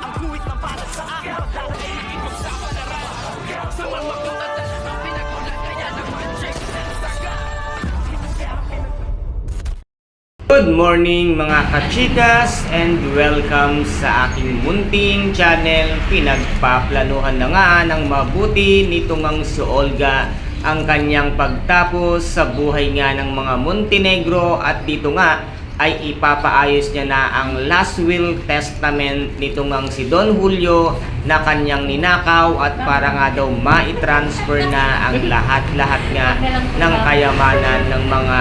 Ang guhit na para sa akin Pagdadaig ipagsapalaran Sa mga katatan Ang pinagulat kaya naman check Saga Good morning mga kachikas and welcome sa aking munting channel. Pinagpaplanuhan na nga ng mabuti nitong ang si Olga ang kanyang pagtapos sa buhay nga ng mga Montenegro at dito nga ay ipapaayos niya na ang last will testament nitong ang si Don Julio na kanyang ninakaw at para nga daw ma-transfer na ang lahat-lahat nga ng kayamanan ng mga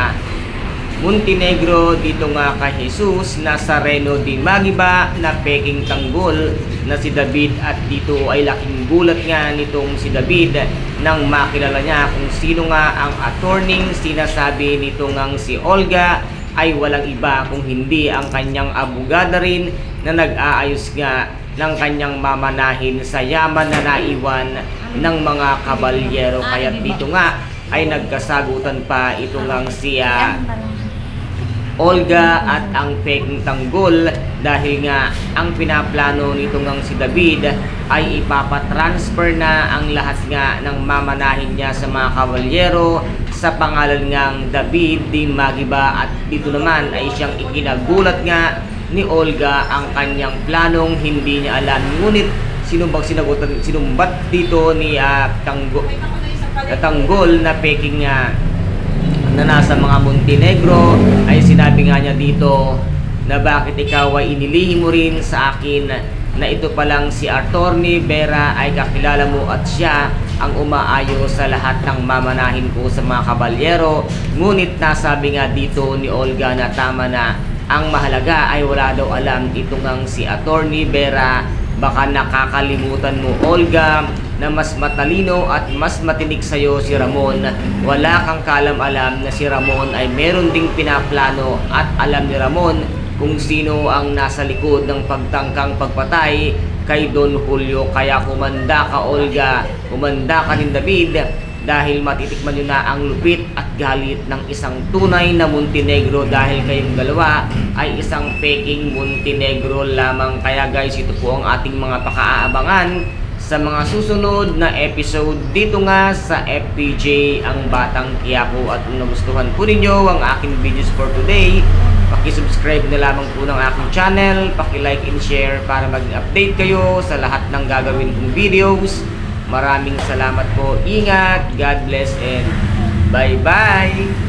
Montenegro dito nga kay Jesus na sa Reno di Magiba na peking tanggol na si David at dito ay laking gulat nga nitong si David nang makilala niya kung sino nga ang attorney sinasabi nito ngang si Olga ay walang iba kung hindi ang kanyang abogada rin na nag-aayos nga ng kanyang mamanahin sa yaman na naiwan ng mga kabalyero kaya dito nga ay nagkasagutan pa ito ngang si Olga at ang peking tanggol dahil nga ang pinaplano nito ngang si David ay ipapatransfer na ang lahat nga ng mamanahin niya sa mga kabalyero sa pangalan ngang David di Magiba at dito naman ay siyang ikinagulat nga ni Olga ang kanyang planong hindi niya alam ngunit sinumbat dito ni tanggol na peking na nasa mga Montenegro ay sinabi nga niya dito na bakit ikaw ay inilihim mo rin sa akin na ito palang si Attorney Vera ay kakilala mo at siya ang umaayos sa lahat ng mamanahin ko sa mga kabalyero ngunit nasabi nga dito ni Olga na tama na ang mahalaga ay wala daw alam ito ngang si Attorney Vera baka nakakalimutan mo Olga na mas matalino at mas matinik sa'yo si Ramon. Wala kang kalam-alam na si Ramon ay meron ding pinaplano at alam ni Ramon kung sino ang nasa likod ng pagtangkang pagpatay kay Don Julio. Kaya kumanda ka Olga, kumanda ka rin David dahil matitikman nyo na ang lupit at galit ng isang tunay na Montenegro dahil kayong dalawa ay isang peking Montenegro lamang. Kaya guys, ito po ang ating mga pakaabangan sa mga susunod na episode dito nga sa FPJ ang Batang Quiapo. At kung nagustuhan po ninyo ang aking videos for today, paki-subscribe na lamang po ng aking channel, paki-like and share para mag-update kayo sa lahat ng gagawin kong videos. Maraming salamat po, ingat, God bless and bye bye.